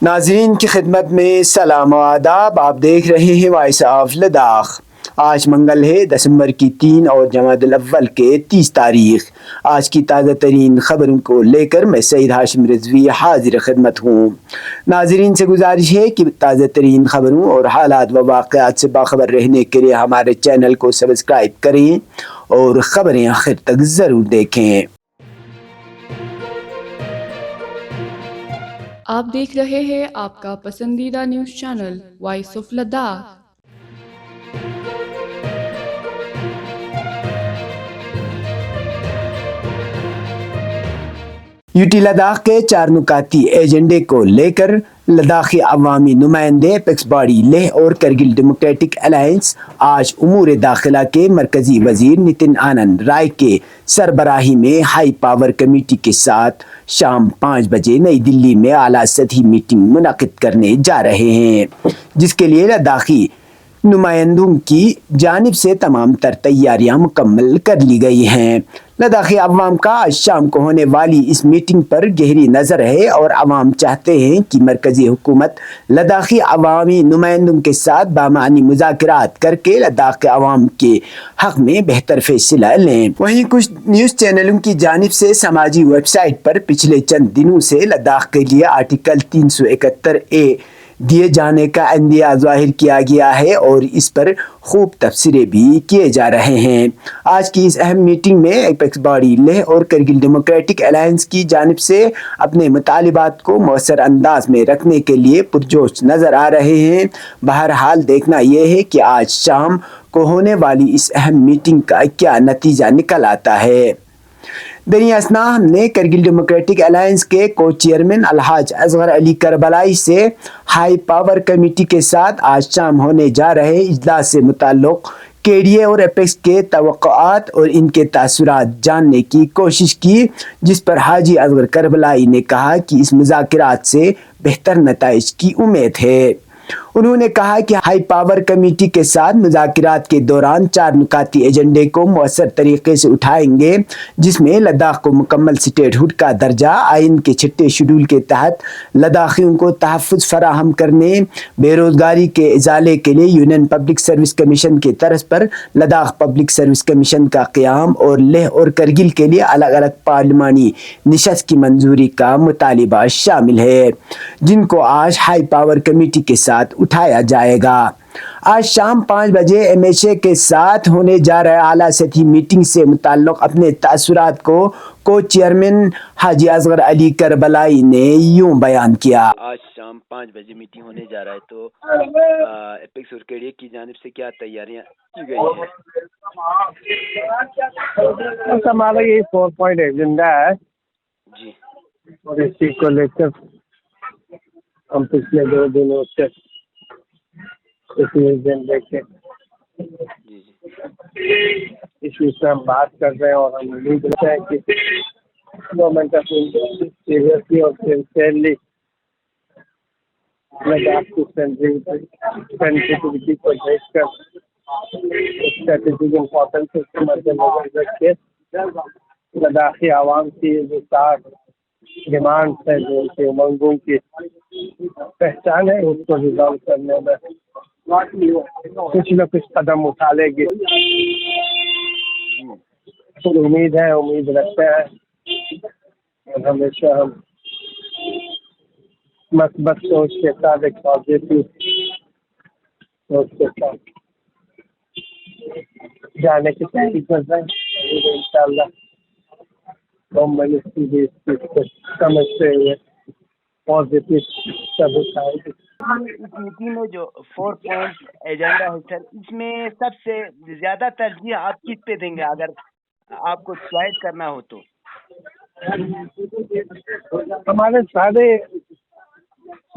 ناظرین کی خدمت میں سلام و آداب. آپ دیکھ رہے ہیں وائس آف لداخ. آج منگل ہے دسمبر کی 3 اور جمادی الاول کے 30 تاریخ. آج کی تازہ ترین خبروں کو لے کر میں سعید ہاشم رضوی حاضر خدمت ہوں. ناظرین سے گزارش ہے کہ تازہ ترین خبروں اور حالات و واقعات سے باخبر رہنے کے لیے ہمارے چینل کو سبسکرائب کریں اور خبریں آخر تک ضرور دیکھیں. آپ دیکھ رہے ہیں آپ کا پسندیدہ news channel voice of Ladakh. UT Ladakh کے 4 نکاتی ایجنڈے کو لے کر لداخی عوامی نمائندے اپیکس باڈی لیہ اور کرگل ڈیموکریٹک الائنس آج امور داخلہ کے مرکزی وزیر نتن آنند رائے کے سربراہی میں ہائی پاور کمیٹی کے ساتھ شام 5 بجے نئی دلی میں اعلیٰ سطحی میٹنگ منعقد کرنے جا رہے ہیں، جس کے لیے لداخی نمائندوں کی جانب سے تمام تر تیاریاں مکمل کر لی گئی ہیں. لداخی عوام کا آج شام کو ہونے والی اس میٹنگ پر گہری نظر ہے اور عوام چاہتے ہیں کہ مرکزی حکومت لداخی عوامی نمائندوں کے ساتھ بامعنی مذاکرات کر کے لداخ کے عوام کے حق میں بہتر فیصلہ لیں. وہیں کچھ نیوز چینلوں کی جانب سے سماجی ویب سائٹ پر پچھلے چند دنوں سے لداخ کے لیے آرٹیکل 371A دیے جانے کا عندیہ ظاہر کیا گیا ہے اور اس پر خوب تبصرے بھی کیے جا رہے ہیں. آج کی اس اہم میٹنگ میں اپیکس باڈی لیہ اور کرگل ڈیموکریٹک الائنس کی جانب سے اپنے مطالبات کو مؤثر انداز میں رکھنے کے لیے پرجوش نظر آ رہے ہیں. بہرحال دیکھنا یہ ہے کہ آج شام کو ہونے والی اس اہم میٹنگ کا کیا نتیجہ نکل آتا ہے. دریں اثنا ہم نے کرگل ڈیموکریٹک الائنس کے کو چیئرمین الحاج اصغر علی کربلائی سے ہائی پاور کمیٹی کے ساتھ آج شام ہونے جا رہے اجلاس سے متعلق KDA اور اپیکس کے توقعات اور ان کے تاثرات جاننے کی کوشش کی، جس پر حاجی اصغر کربلائی نے کہا کہ اس مذاکرات سے بہتر نتائج کی امید ہے. انہوں نے کہا کہ ہائی پاور کمیٹی کے ساتھ مذاکرات کے دوران 4 نکاتی ایجنڈے کو مؤثر طریقے سے اٹھائیں گے، جس میں لداخ کو مکمل سٹیٹ ہوڈ کا درجہ، آئین کے 6 شیڈول کے تحت لداخیوں کو تحفظ فراہم کرنے، بے روزگاری کے ازالے کے لیے یونین پبلک سروس کمیشن کے طرز پر لداخ پبلک سروس کمیشن کا قیام اور لیہ اور کرگل کے لیے الگ الگ پارلیمانی نشست کی منظوری کا مطالبہ شامل ہے، جن کو آج ہائی پاور کمیٹی کے ساتھ اٹھایا جائے گا. آج شام 5 بجے MHA کے ساتھ ہونے جا رہے اعلیٰ سطحی میٹنگ سے متعلق اپنے تاثرات کو چیئرمین حاجی اصغر علی کربلائی نے یوں بیان کیا. آج شام 5 بجے میٹنگ ہونے جا رہا ہے، تو اپیکس اور KDA کی جانب سے کیا تیاریاں کی گئی ہیں؟ ہمارا یہ 4 پوائنٹ ایجنڈا ہے جی، اور اسی کو لے کر ہم پچھلے 2 دنوں سے اسی ایجنڈے کے جی ایشو سے ہم بات کر رہے ہیں، اور ہم امید رکھتے ہیں کہ گورنمنٹ آف انڈیا سیریسلی اور سنسیئرلی لداخ کی سینسٹیوٹی کو دیکھ کر اسٹریٹجک امپورٹنس کو مد نظر رکھ کے لداخی عوام کی جو 4 ڈیمانڈس ہیں، جو ان کے امنگوں کی پہچان ہے، اس کو ریزالو کرنے میں کچھ نہ کچھ قدم اٹھا لے گی. امید رکھتے ہیں، اور ہمیشہ ہم مثبت سوچ کے ساتھ، ایک پازیٹیو سوچ کے ساتھ جانے کی کوشش کر رہے ہیں. انشاءاللہ قوم منسٹری بھی اس چیز کو سمجھتے ہوئے پازیٹیو سب اٹھائے گی. اس میٹنگ میں جو 4 پوائنٹ ایجنڈا ہے سر، اس میں سب سے زیادہ ترجیح آپ کس پہ دیں گے اگر آپ کو چوائس کرنا ہو تو؟ ہمارے سارے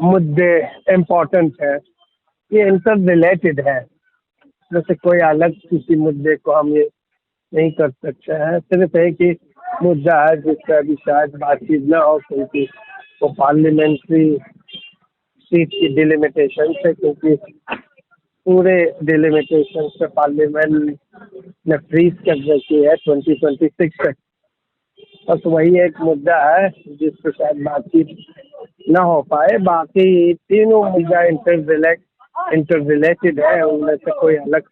مدعے امپورٹنٹ ہیں، یہ انٹر ریلیٹڈ ہے. جیسے کوئی الگ کسی مدعے کو ہم یہ نہیں کر سکتے ہیں. صرف ایک ہی مدعا ہے جس پہ ابھی شاید بات چیت نہ ہو، کیونکہ وہ پارلیمنٹری سیٹ کی ڈیلیمیٹیشن سے، کیونکہ پورے ڈیلیمیٹیشن سے پارلیمنٹ نے فریز کر رکھی ہے 2026 تک. بس وہی ایک مدعا ہے جس پہ شاید بات چیت ना हो पाए। बाकी तीनों मुद्दा इंटर रिलेटेड है, उनमें से कोई अलग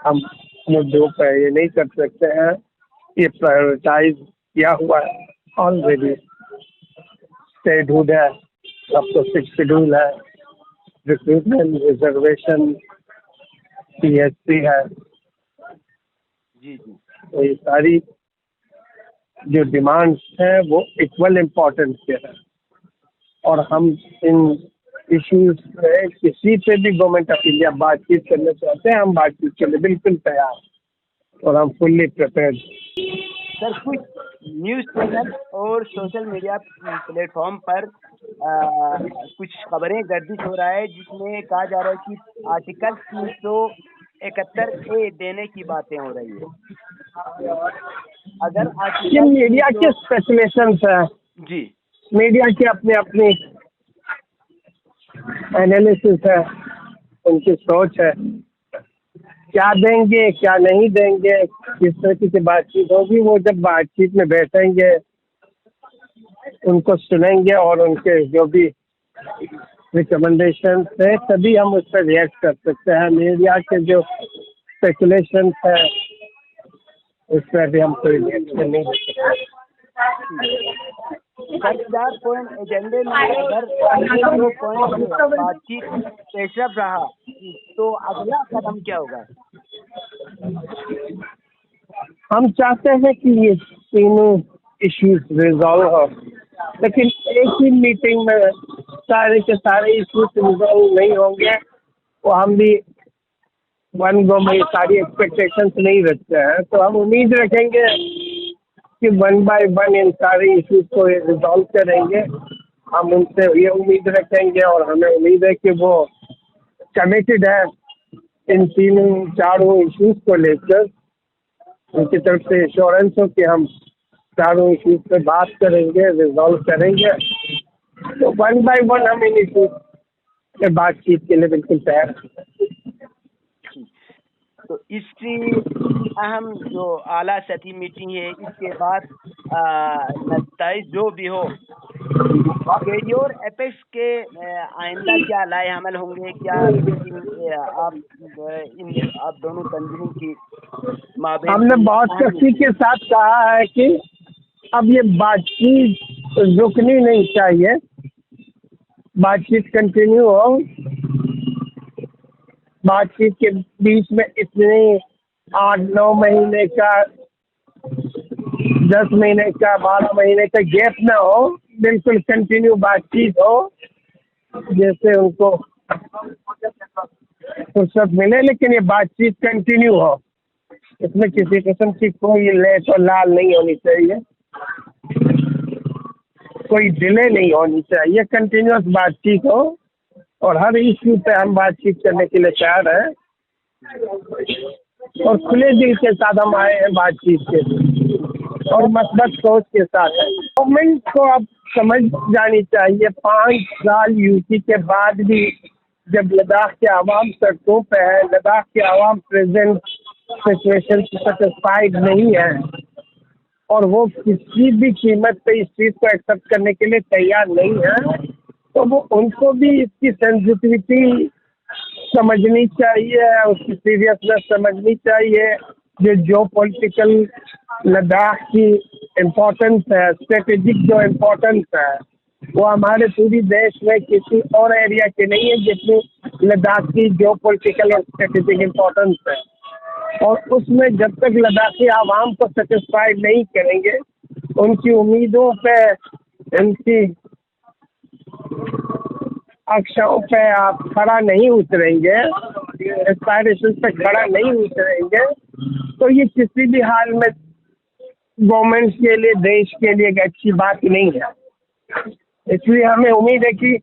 हम मुद्दों पर ये नहीं कर सकते हैं। ये प्रायोरिटाइज किया हुआ है ऑलरेडी, स्टेटहुड है, अब तो 6 शेड्यूल है, रिक्रूटमेंट, रिजर्वेशन, PSC है। जी जी तो ये सारी जो डिमांड्स हैं वो इक्वल इम्पोर्टेंस के हैं, और हम इन इश्यूज पे किसी पे भी गवर्नमेंट ऑफ इंडिया बातचीत करना चाहते हैं, हम बातचीत के लिए बिल्कुल तैयार और हम फुल्ली प्रिपेयर्ड। सर, कुछ न्यूज़ चैनल और सोशल मीडिया प्लेटफॉर्म पर कुछ खबरें गर्दिश हो रहा है, जिसमें कहा जा रहा है कि आर्टिकल 371A देने की बातें हो रही है। अगर ये आर्टिकल मीडिया के स्पेकुलेशंस हैं, जी मीडिया के अपने अपने एनालिसिस है, उनकी सोच है, क्या देंगे क्या नहीं देंगे, किस तरह की बातचीत होगी, वो जब बातचीत में बैठेंगे उनको सुनेंगे और उनके जो भी रिकमेंडेशन है तभी हम उस पर रिएक्ट कर सकते हैं। मीडिया के जो स्पेकुलेशन है उस पर भी हम कोई रिएक्शन नहीं दे सकते। सर, 4 पॉइंट एजेंडे में अगर 2 पॉइंट बातचीत पेशरफ रहा तो अगला कदम क्या होगा? हम चाहते हैं कि ये तीनों इश्यूज रिजॉल्व हो, लेकिन एक ही मीटिंग में सारे के सारे इश्यूज रिजॉल्व नहीं होंगे। तो हम भी वन गो में सारी एक्सपेक्टेशंस नहीं रखते हैं, तो हम उम्मीद रखेंगे कि 1 बाय 1 इन सारे इश्यूज को रिजॉल्व करेंगे। हम उनसे ये उम्मीद रखेंगे और हमें उम्मीद है कि वो कमिटेड है इन चारों इश्यूज को लेकर। उनकी तरफ से एश्योरेंस हो कि हम चारों इश्यूज पे बात करेंगे, रिजॉल्व करेंगे। तो 1 बाय 1 हम इन इश्यूज पे बातचीत के लिए बिल्कुल तैयार हैं। तो इसकी अहम जो आला सतही मीटिंग है, इसके बाद नतीजे जो भी हो, केडी और एपेक्स के आइंदा क्या लाए अमल होंगे? क्या आप दोनों तंजीमों की माबैन हमने बहुत सख्ती के साथ कहा है कि अब ये बातचीत रुकनी नहीं चाहिए, बातचीत कंटिन्यू हो। बातचीत के बीच में इतने 8-9 महीने का, 10 महीने का, 12 महीने का गैप ना हो, बिल्कुल कंटिन्यू बातचीत हो, जैसे उनको फुर्सत मिले, लेकिन ये बातचीत कंटिन्यू हो। इसमें किसी किस्म की कोई लेट और लाल नहीं होनी चाहिए, कोई डिले नहीं होनी चाहिए, कंटिन्यूअस बातचीत हो। और हर इश्यू पे हम बातचीत करने के लिए तैयार हैं और खुले दिल के साथ हम आए हैं बातचीत के और मस्बत सोच के साथ है। गवर्नमेंट को अब समझ जानी चाहिए, 5 साल यूटी के बाद भी जब लद्दाख के आवाम सड़कों पे है, लद्दाख के आवाम प्रेजेंट सिचुएशन से सेटिस्फाइड नहीं है और वो किसी भी कीमत पे इस चीज़ को एक्सेप्ट करने के लिए तैयार नहीं है, तो वो उनको भी इसकी सेंसिटिविटी समझनी चाहिए, उसकी सीरियसनेस समझनी चाहिए। जो पॉलिटिकल लद्दाख की इम्पोर्टेंस है, स्ट्रेटेजिक जो इम्पोर्टेंस है, वो हमारे पूरी देश में किसी और एरिया की नहीं है जितनी लद्दाख की जो पॉलिटिकल और स्ट्रेटेजिक इम्पोर्टेंस है। और उसमें जब तक लद्दाखी आवाम को सेटिस्फाइड नहीं करेंगे, उनकी उम्मीदों पे, उनकी अक्षाओं पे आप खड़ा नहीं उतरेंगे, एस्पायरेशन पे खड़ा नहीं उतरेंगे, तो ये किसी भी हाल में गवर्नमेंट के लिए, देश के लिए एक अच्छी बात नहीं है। इसलिए हमें उम्मीद है कि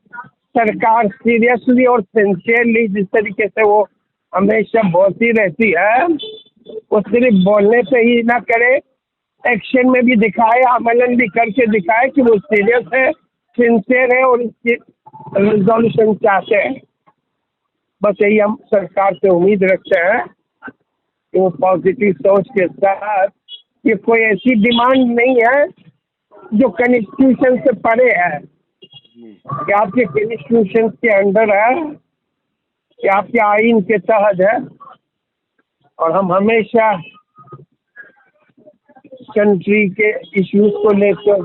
सरकार सीरियसली और सिंसियरली, जिस तरीके से वो हमेशा बोलती रहती है, वो सिर्फ बोलने पे ही ना करे, एक्शन में भी दिखाए, अमलन भी करके दिखाए कि वो सीरियस है, सिंसियर है और इसकी रिजोल्यूशन चाहते हैं। बस यही हम सरकार से उम्मीद रखते हैं कि वो पॉजिटिव सोच के साथ, ये कोई ऐसी डिमांड नहीं है जो कॉन्स्टिट्यूशन से परे है, कि आपके कॉन्स्टिट्यूशन के अंडर है, कि आपके आइन के तहत है, और हम हमेशा कंट्री के इश्यूज को लेकर,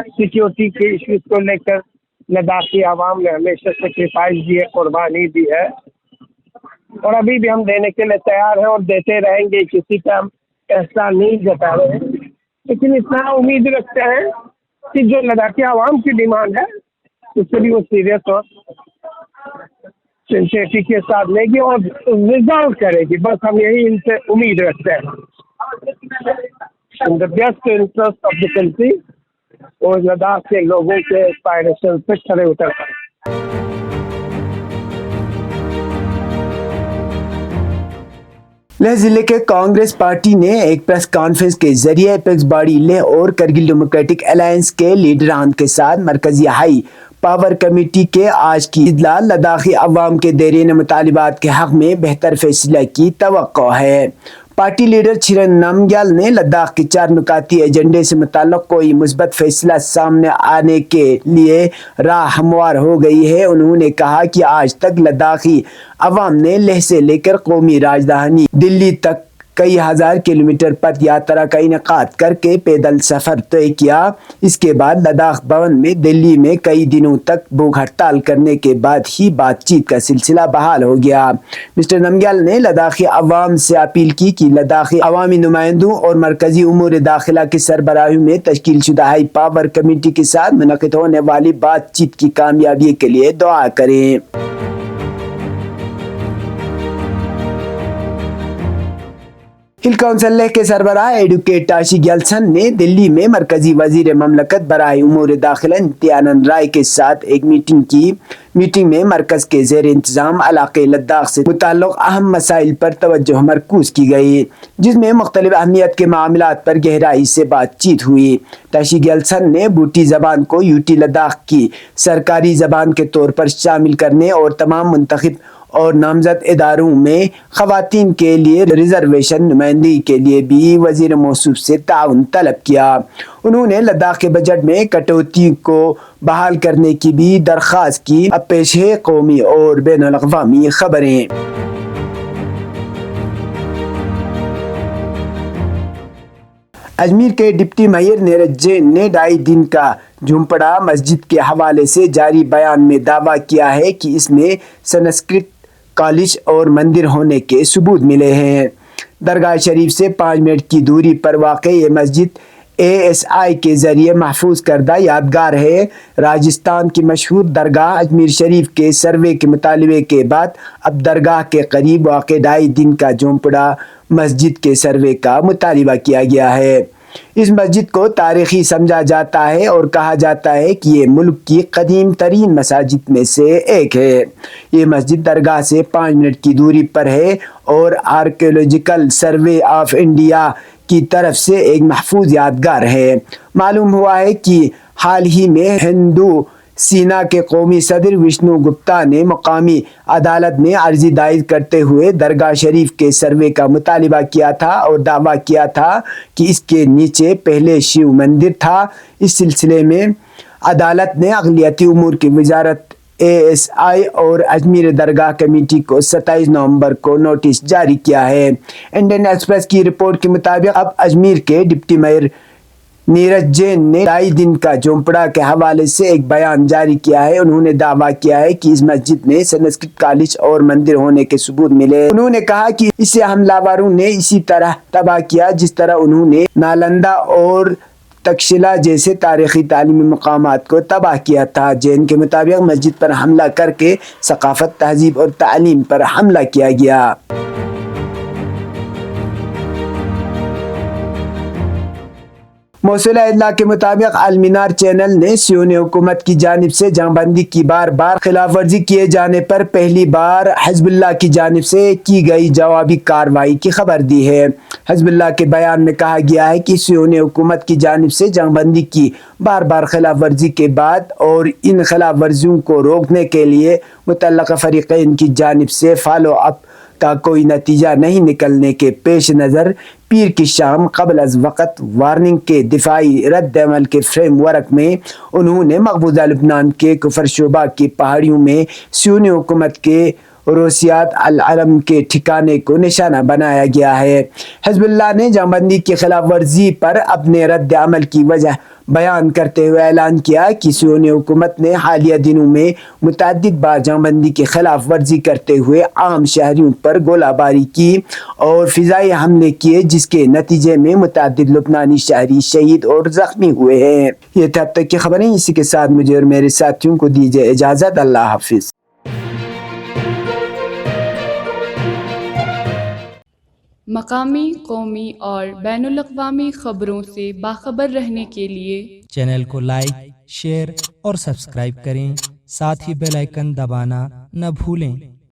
सिक्योरिटी के इश्यूज को लेकर लद्दाखी आवाम ने हमेशा सेक्रीफाइस दी है, कुर्बानी दी है, और अभी भी हम देने के लिए तैयार हैं और देते रहेंगे। किसी का हम ऐसा नहीं जता रहे हैं, लेकिन इतना उम्मीद रखते हैं कि जो लद्दाखी आवाम की डिमांड है उससे भी वो सीरियस और सिंसियरिटी के साथ लेगी और रिजॉल्व करेगी। बस हम यही इनसे उम्मीद रखते हैं। In the best interest of the country, और लद्दाख के लोगों के एस्पायरेशन पे खड़े उतर पाए। लेह जिले के कांग्रेस पार्टी ने एक प्रेस कॉन्फ्रेंस के जरिए एपेक्स बॉडी लेह और करगिल डेमोक्रेटिक अलायंस के लीडरान के साथ मरकजी हाई पावर कमेटी के आज की इजला लद्दाखी अवाम के देरीन मुतालिबात के हक में बेहतर फैसला की तवक्को है। पार्टी लीडर छिरन नामग्याल ने लद्दाख के 4 नुकाती एजेंडे से मुताल्लिक कोई मुस्बत फैसला सामने आने के लिए राह हमवार हो गई है। उन्होंने कहा कि आज तक लद्दाखी अवाम ने लेह से लेकर कौमी राजधानी दिल्ली तक कई हजार किलोमीटर पद यात्रा का इनेकाद करके पैदल सफर तय किया। इसके बाद लद्दाख भवन में दिल्ली में कई दिनों तक भूख हड़ताल करने के बाद ही बातचीत का सिलसिला बहाल हो गया। मिस्टर नमग्याल ने लद्दाखी अवाम से अपील की कि लद्दाखी अवामी नुमाइंदों और मरकजी उमूर दाखिला की सरबराही में तश्कील शुदा हाई पावर कमेटी के साथ मुनक़िद होने वाली बातचीत की कामयाबी के लिए दुआ करें। हिल काउंसिल लेह के सरबराह एडवोकेट ताशी ग्यालसन ने दिल्ली में मरकजी वजीर ममलकत बराए उमूर दाखिला नित्यानंद राय के साथ एक मीटिंग में मरकज के ज़ेर इंतजाम इलाके लद्दाख से मुताल्लिक़ अहम मसाइल पर तवज्जो मरकूज की गई, जिसमें मुख्तलिफ अहमियत के मामलात पर गहराई से बातचीत हुई। ताशी ग्यालसन ने बूटी ज़बान को यूटी लद्दाख की सरकारी ज़बान के तौर पर शामिल करने और तमाम मुंतखब और नामजद इदारों में ख़वातीन के लिए रिजर्वेशन नुमाइंदगी के लिए भी वज़ीर मौसूफ से ताउन तलब किया। उन्होंने लद्दाख के बजट में कटौती को बहाल करने की भी दरख्वास्त की। अब पेश है कौमी और बैनुल अक़वामी खबरें। अजमेर के डिप्टी मेयर नीरज जैन ने 2.5 दिन का झुमपड़ा मस्जिद के हवाले से जारी बयान में दावा किया है कि इसमें संस्कृत कॉलेज और मंदिर होने के सबूत मिले हैं। दरगाह शरीफ से 5 मिनट की दूरी पर वाक़ ये मस्जिद ASI के ज़रिए महफूज करदा यादगार है। राजस्थान की मशहूर दरगाह अजमेर शरीफ के सर्वे के मुतालिबे के बाद अब दरगाह के करीब वाक़ 2.5 दिन का झोंपड़ा मस्जिद के सर्वे का मुतालिबा किया गया है। इस मस्जिद को तारीखी समझा जाता है और कहा जाता है कि ये मुल्क की कदीम तरीन मसाजिद में से एक है। ये मस्जिद दरगाह से 5 मिनट की दूरी पर है और आर्कियोलॉजिकल सर्वे ऑफ इंडिया की तरफ से एक महफूज यादगार है। मालूम हुआ है कि हाल ही में हिंदू सीना के कौमी सदर विष्णु गुप्ता ने मुकामी अदालत में अर्जी दायर करते हुए दरगाह शरीफ के सर्वे का मुतालिबा किया था और दावा किया था कि इसके नीचे पहले शिव मंदिर था। इस सिलसिले में अदालत ने अक़लियती उमूर की वजारत ASI और अजमेर दरगाह कमेटी को 27 नवंबर को नोटिस जारी किया है। इंडियन एक्सप्रेस की रिपोर्ट के मुताबिक अब अजमेर के डिप्टी मेयर नीरज जैन ने 2.5 दिन का झोंपड़ा के हवाले से एक बयान जारी किया है। उन्होंने दावा किया है कि इस मस्जिद में संस्कृत कॉलेज और मंदिर होने के सबूत मिले। उन्होंने कहा कि इसे हमलावरों ने इसी तरह तबाह किया जिस तरह उन्होंने नालंदा और तक्षशिला जैसे तारीखी तालीमी मकामात को तबाह किया था। जैन के मुताबिक मस्जिद पर हमला करके सकाफत, तहजीब और तालीम पर हमला किया गया। मौसूला इत्तला के मुताबिक अलमीनार चैनल ने सियोनी हुकूमत की जानिब से जंगबंदी की बार बार खिलाफ वर्जी किए जाने पर पहली बार हिजबुल्लाह की जानिब से की गई जवाबी कार्रवाई की खबर दी है। हिजबुल्लाह के बयान में कहा गया है कि सियोनी हुकूमत की जानिब से जंगबंदी की बार बार खिलाफ वर्जी के बाद और इन खिलाफ वर्जियों को रोकने के लिए मुतल्लका फरीक़ैन की जानिब से फॉलो अप का कोई नतीजा नहीं निकलने के पेश नज़र پیر کی شام قبل از وقت وارننگ کے دفاعی رد عمل کے فریم ورک میں انہوں نے مقبوضہ لبنان کے کفر شعبہ کی پہاڑیوں میں سیونی حکومت کے روسیات العلم کے ٹھکانے کو نشانہ بنایا گیا ہے۔ حزب اللہ نے جنگ بندی کی خلاف ورزی پر اپنے رد عمل کی وجہ بیان کرتے ہوئے اعلان کیا کہ سیونی حکومت نے حالیہ دنوں میں متعدد بار جنگ بندی کی خلاف ورزی کرتے ہوئے عام شہریوں پر گولہ باری کی اور فضائی حملے کیے، جس کے نتیجے میں متعدد لبنانی شہری شہید اور زخمی ہوئے ہیں۔ یہ تھا اب تک کی خبریں، اسی کے ساتھ مجھے اور میرے ساتھیوں کو دیجیے اجازت۔ اللہ حافظ۔ مقامی، قومی اور بین الاقوامی خبروں سے باخبر رہنے کے لیے چینل کو لائک، شیئر اور سبسکرائب کریں، ساتھ ہی بیل آئیکن دبانا نہ بھولیں۔